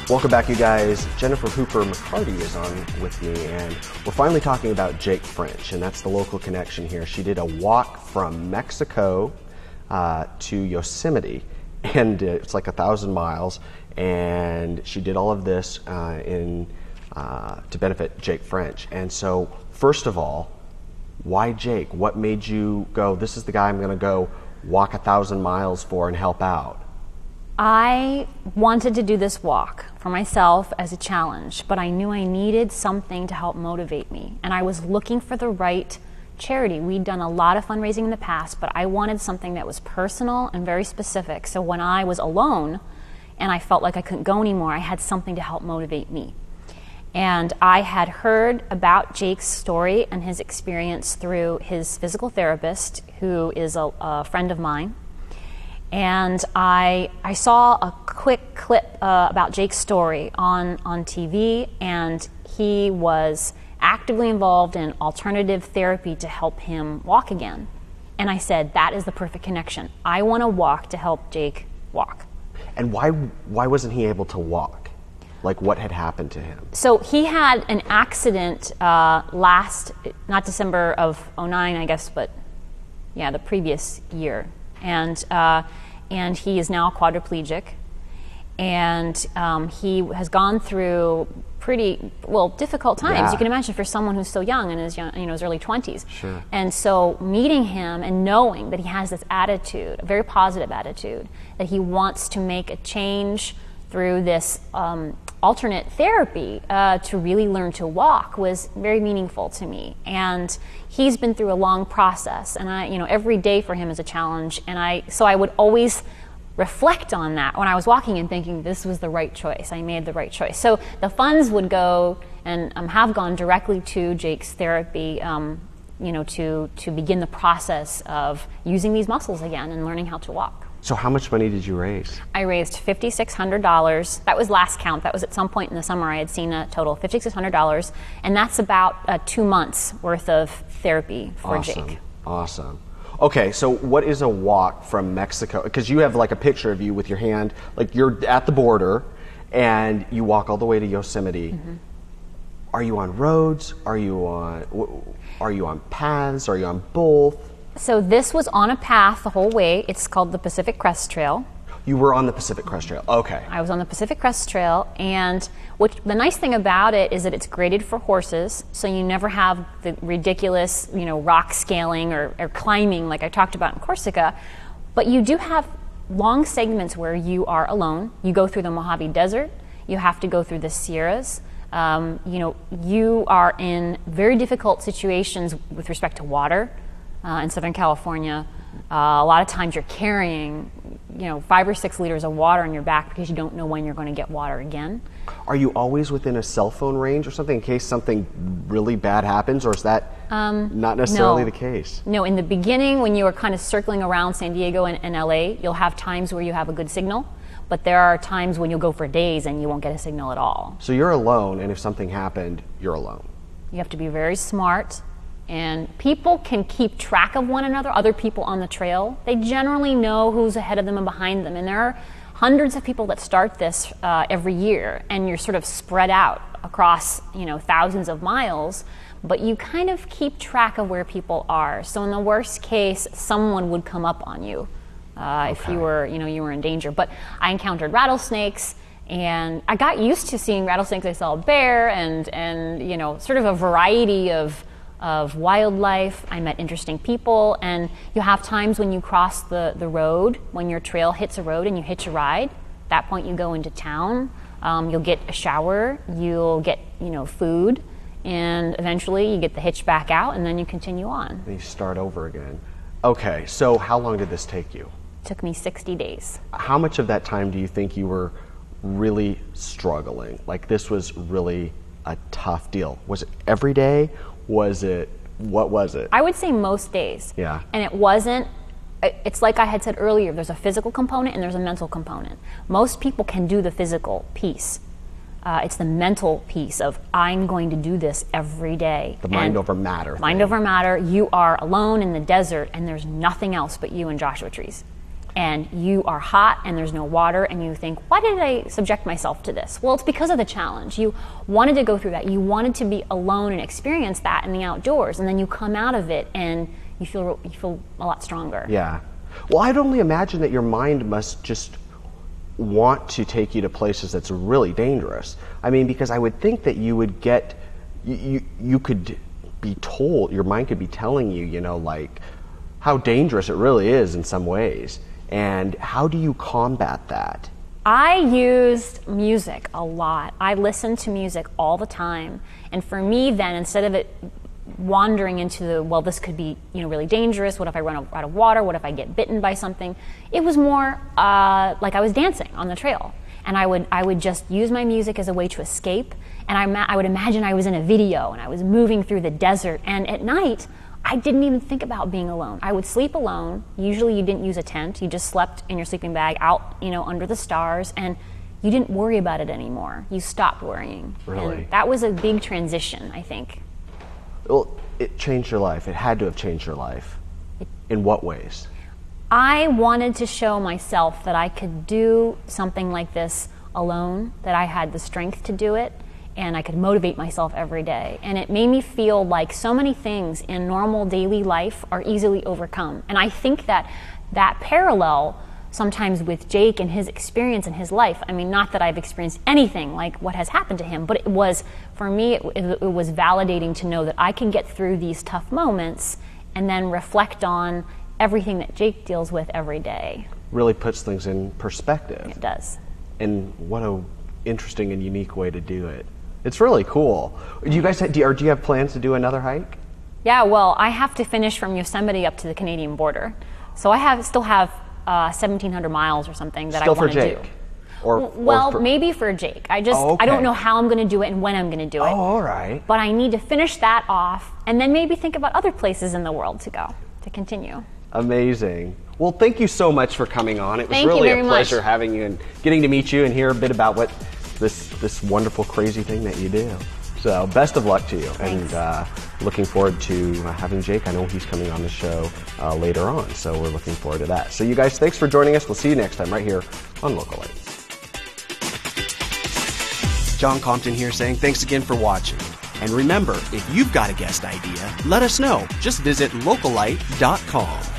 Welcome back, you guys. Jennifer Hooper McCarty is on with me, and we're finally talking about Jake French, and that's the local connection here. She did a walk from Mexico to Yosemite, and it's like 1,000 miles, and she did all of this to benefit Jake French. And so, first of all, why Jake? What made you go, this is the guy I'm going to go walk 1,000 miles for and help out? I wanted to do this walk for myself as a challenge, but I knew I needed something to help motivate me. And I was looking for the right charity. We'd done a lot of fundraising in the past, but I wanted something that was personal and very specific. So when I was alone and I felt like I couldn't go anymore, I had something to help motivate me. And I had heard about Jake's story and his experience through his physical therapist, who is a friend of mine. And I saw a quick clip about Jake's story on TV, and he was actively involved in alternative therapy to help him walk again. And I said, that is the perfect connection. I want to walk to help Jake walk. And why wasn't he able to walk? Like, what had happened to him? So he had an accident not December of '09, I guess, but yeah, the previous year. And he is now quadriplegic, and he has gone through pretty difficult times. Yeah. You can imagine for someone who's so young in his early 20s. Sure. And so meeting him and knowing that he has this attitude, a very positive attitude, that he wants to make a change through this alternate therapy to really learn to walk was very meaningful to me. And he's been through a long process, and every day for him is a challenge. And so I would always reflect on that when I was walking and thinking this was the right choice. I made the right choice. So the funds would go and have gone directly to Jake's therapy, to begin the process of using these muscles again and learning how to walk. So how much money did you raise? I raised $5,600. That was last count. That was at some point in the summer. I had seen a total of $5,600, and that's about 2 months worth of therapy for Jake. Awesome. Okay, so what is a walk from Mexico? Because you have like a picture of you with your hand, like you're at the border, and you walk all the way to Yosemite. Mm-hmm. Are you on roads? Are you on paths? Are you on both? So this was on a path the whole way. It's called the Pacific Crest Trail. You were on the Pacific Crest Trail. Okay. I was on the Pacific Crest Trail, and the nice thing about it is that it's graded for horses, so you never have the ridiculous, rock scaling or climbing like I talked about in Corsica. But you do have long segments where you are alone. You go through the Mojave Desert. You have to go through the Sierras. You are in very difficult situations with respect to water. In Southern California, a lot of times you're carrying, 5 or 6 liters of water on your back because you don't know when you're going to get water again. Are you always within a cell phone range or something in case something really bad happens, or is that not necessarily the case? No, in the beginning when you are kind of circling around San Diego and LA, you'll have times where you have a good signal, but there are times when you'll go for days and you won't get a signal at all. So you're alone, and if something happened, you're alone. You have to be very smart. And people can keep track of one another, other people on the trail. They generally know who's ahead of them and behind them. And there are hundreds of people that start this every year, and you're sort of spread out across, thousands of miles, but you kind of keep track of where people are. So in the worst case, someone would come up on you if you were in danger. But I encountered rattlesnakes, and I got used to seeing rattlesnakes. I saw a bear and sort of a variety of wildlife. I met interesting people, and you have times when you cross the road, when your trail hits a road and you hitch a ride. At that point you go into town, you'll get a shower, you'll get food, and eventually you get the hitch back out, and then you continue on. And you start over again. Okay, so how long did this take you? It took me 60 days. How much of that time do you think you were really struggling? Like, this was really a tough deal. Was it every day? What was it? I would say most days. Yeah. And it's like I had said earlier, there's a physical component and there's a mental component. Most people can do the physical piece. It's the mental piece of, I'm going to do this every day. The mind over matter thing. Mind over matter. You are alone in the desert and there's nothing else but you and Joshua trees. and you are hot and there's no water, and you think, why did I subject myself to this? Well, it's because of the challenge. You wanted to go through that. You wanted to be alone and experience that in the outdoors, and then you come out of it and you feel a lot stronger. Yeah. Well, I'd only imagine that your mind must just want to take you to places that's really dangerous. I mean, because I would think that you would get, you could be told, your mind could be telling you, you know, like how dangerous it really is in some ways. And how do you combat that? I used music a lot. I listened to music all the time. And for me then, instead of it wandering into the, well, this could be, you know, really dangerous. What if I run out of water? What if I get bitten by something? It was more like I was dancing on the trail, and I would just use my music as a way to escape. And I would imagine I was in a video and I was moving through the desert. And at night, I didn't even think about being alone. I would sleep alone. Usually, you didn't use a tent. You just slept in your sleeping bag out, you know, under the stars, and you didn't worry about it anymore. You stopped worrying. Really? And that was a big transition, I think. Well, it changed your life. It had to have changed your life. In what ways? I wanted to show myself that I could do something like this alone, that I had the strength to do it, and I could motivate myself every day. And it made me feel like so many things in normal daily life are easily overcome. And I think that that parallel sometimes with Jake and his experience in his life, I mean, not that I've experienced anything like what has happened to him, but it was, for me, it was validating to know that I can get through these tough moments and then reflect on everything that Jake deals with every day. Really puts things in perspective. It does. And what a interesting and unique way to do it. It's really cool. Do you guys do you have plans to do another hike? Yeah, well, I have to finish from Yosemite up to the Canadian border. So I still have 1,700 miles or something that still I want to do. for Jake? Or Maybe for Jake. I okay. don't know how I'm going to do it and when I'm going to do it. Oh, all right. But I need to finish that off and then maybe think about other places in the world to go, to continue. Amazing. Well, thank you so much for coming on. It was really a pleasure having you and getting to meet you and hear a bit about what this wonderful, crazy thing that you do. So best of luck to you. Thanks. And looking forward to having Jake. I know he's coming on the show later on, so we're looking forward to that. So you guys, thanks for joining us. We'll see you next time right here on Localite. John Compton here saying thanks again for watching. And remember, if you've got a guest idea, let us know. Just visit localite.com.